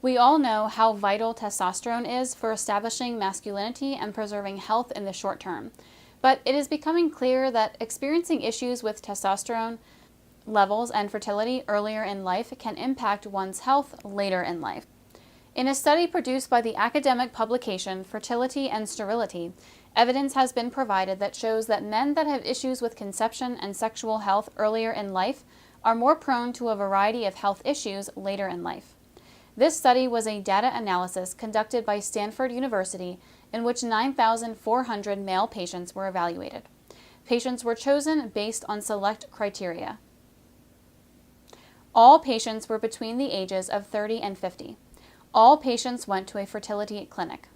We all know how vital testosterone is for establishing masculinity and preserving health in the short term. But it is becoming clear that experiencing issues with testosterone levels and fertility earlier in life can impact one's health later in life. In a study produced by the academic publication Fertility and Sterility, evidence has been provided that shows that men that have issues with conception and sexual health earlier in life are more prone to a variety of health issues later in life. This study was a data analysis conducted by Stanford University in which 9,400 male patients were evaluated. Patients were chosen based on select criteria. All patients were between the ages of 30 and 50. All patients went to a fertility clinic.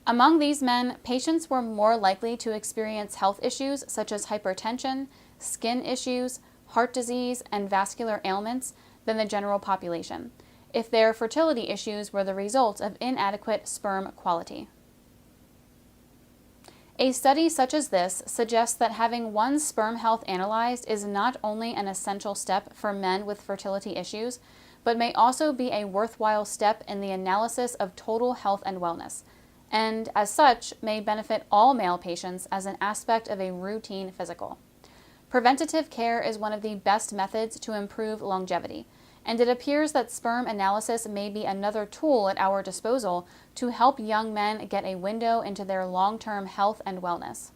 Among these men, patients were more likely to experience health issues such as hypertension, skin issues, heart disease, and vascular ailments than the general population, if their fertility issues were the result of inadequate sperm quality. A study such as this suggests that having one's sperm health analyzed is not only an essential step for men with fertility issues, but may also be a worthwhile step in the analysis of total health and wellness, and as such may benefit all male patients as an aspect of a routine physical. Preventative care is one of the best methods to improve longevity, and it appears that sperm analysis may be another tool at our disposal to help young men get a window into their long-term health and wellness.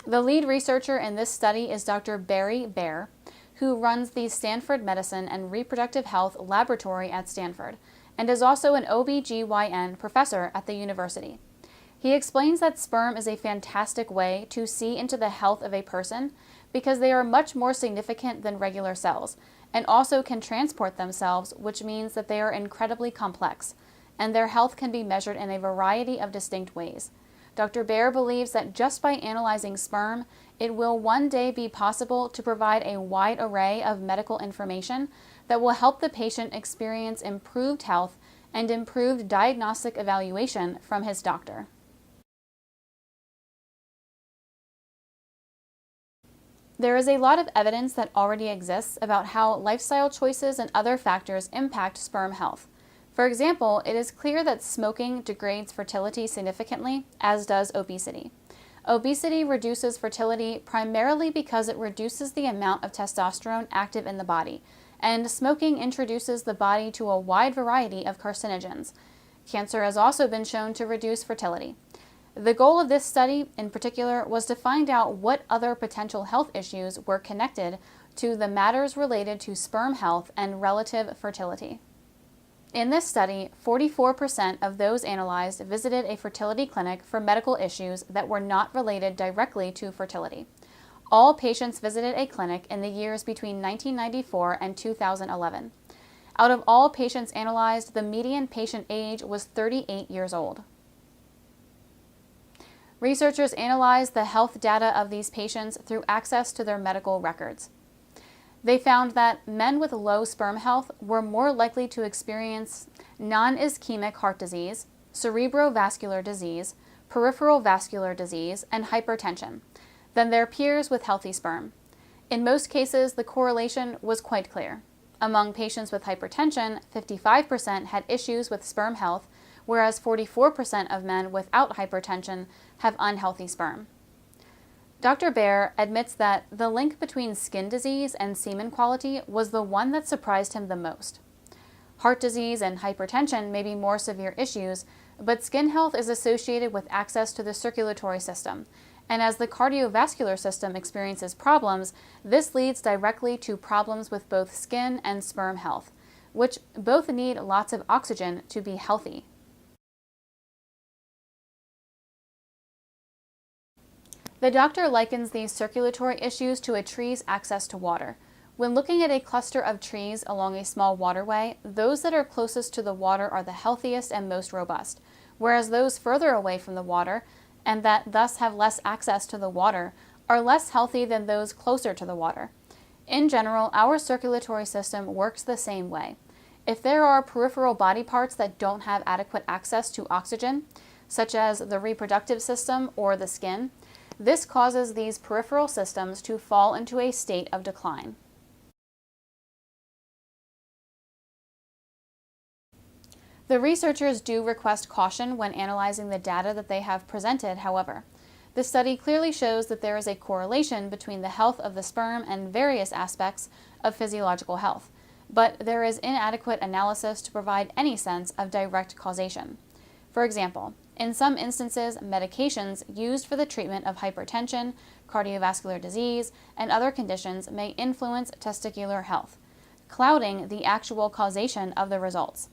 The lead researcher in this study is Dr. Barry Baer, who runs the Stanford Medicine and Reproductive Health Laboratory at Stanford, and is also an OB/GYN professor at the university. He explains that sperm is a fantastic way to see into the health of a person because they are much more significant than regular cells, and also can transport themselves, which means that they are incredibly complex, and their health can be measured in a variety of distinct ways. Dr. Baer believes that just by analyzing sperm, it will one day be possible to provide a wide array of medical information that will help the patient experience improved health and improved diagnostic evaluation from his doctor. There is a lot of evidence that already exists about how lifestyle choices and other factors impact sperm health. For example, it is clear that smoking degrades fertility significantly, as does obesity. Obesity reduces fertility primarily because it reduces the amount of testosterone active in the body, and smoking introduces the body to a wide variety of carcinogens. Cancer has also been shown to reduce fertility. The goal of this study, in particular, was to find out what other potential health issues were connected to the matters related to sperm health and relative fertility. In this study, 44% of those analyzed visited a fertility clinic for medical issues that were not related directly to fertility. All patients visited a clinic in the years between 1994 and 2011. Out of all patients analyzed, the median patient age was 38 years old. Researchers analyzed the health data of these patients through access to their medical records. They found that men with low sperm health were more likely to experience non-ischemic heart disease, cerebrovascular disease, peripheral vascular disease, and hypertension than their peers with healthy sperm. In most cases, the correlation was quite clear. Among patients with hypertension, 55% had issues with sperm health, whereas 44% of men without hypertension have unhealthy sperm. Dr. Baer admits that the link between skin disease and semen quality was the one that surprised him the most. Heart disease and hypertension may be more severe issues, but skin health is associated with access to the circulatory system, and as the cardiovascular system experiences problems, this leads directly to problems with both skin and sperm health, which both need lots of oxygen to be healthy. The doctor likens these circulatory issues to a tree's access to water. When looking at a cluster of trees along a small waterway, those that are closest to the water are the healthiest and most robust, whereas those further away from the water, and that thus have less access to the water, are less healthy than those closer to the water. In general, our circulatory system works the same way. If there are peripheral body parts that don't have adequate access to oxygen, such as the reproductive system or the skin, this causes these peripheral systems to fall into a state of decline. The researchers do request caution when analyzing the data that they have presented, however. The study clearly shows that there is a correlation between the health of the sperm and various aspects of physiological health, but there is inadequate analysis to provide any sense of direct causation. For example, in some instances, medications used for the treatment of hypertension, cardiovascular disease, and other conditions may influence testicular health, clouding the actual causation of the results.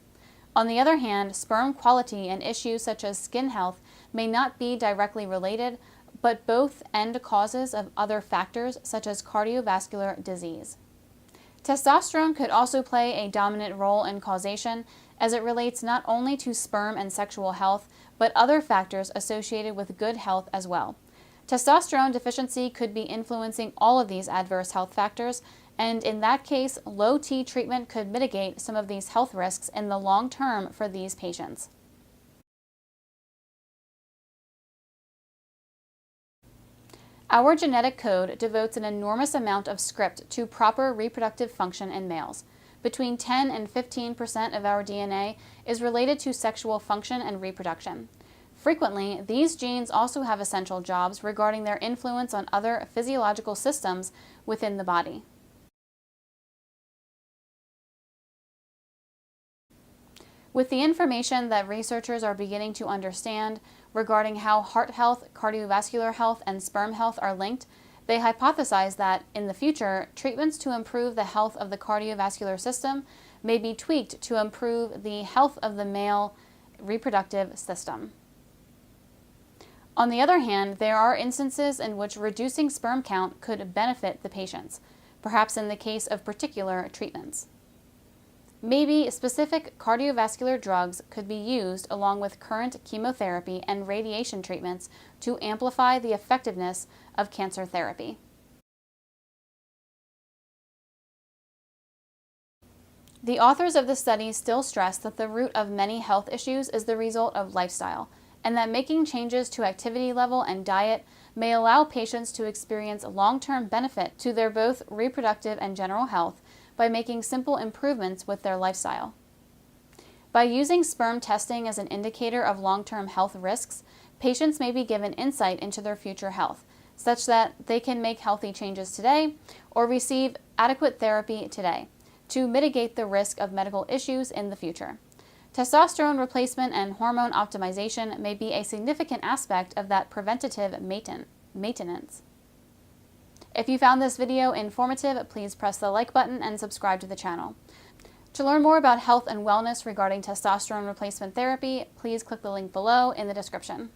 On the other hand, sperm quality and issues such as skin health may not be directly related, but both end causes of other factors such as cardiovascular disease. Testosterone could also play a dominant role in causation as it relates not only to sperm and sexual health, but other factors associated with good health as well. Testosterone deficiency could be influencing all of these adverse health factors, and in that case, low T treatment could mitigate some of these health risks in the long term for these patients. Our genetic code devotes an enormous amount of script to proper reproductive function in males. Between 10 and 15% of our DNA is related to sexual function and reproduction. Frequently, these genes also have essential jobs regarding their influence on other physiological systems within the body. With the information that researchers are beginning to understand regarding how heart health, cardiovascular health, and sperm health are linked, they hypothesize that, in the future, treatments to improve the health of the cardiovascular system may be tweaked to improve the health of the male reproductive system. On the other hand, there are instances in which reducing sperm count could benefit the patients, perhaps in the case of particular treatments. Maybe specific cardiovascular drugs could be used along with current chemotherapy and radiation treatments to amplify the effectiveness of cancer therapy. The authors of the study still stress that the root of many health issues is the result of lifestyle, and that making changes to activity level and diet may allow patients to experience long-term benefit to their both reproductive and general health by making simple improvements with their lifestyle. By using sperm testing as an indicator of long-term health risks, patients may be given insight into their future health, such that they can make healthy changes today or receive adequate therapy today to mitigate the risk of medical issues in the future. Testosterone replacement and hormone optimization may be a significant aspect of that preventative maintenance. If you found this video informative, please press the like button and subscribe to the channel. To learn more about health and wellness regarding testosterone replacement therapy, please click the link below in the description.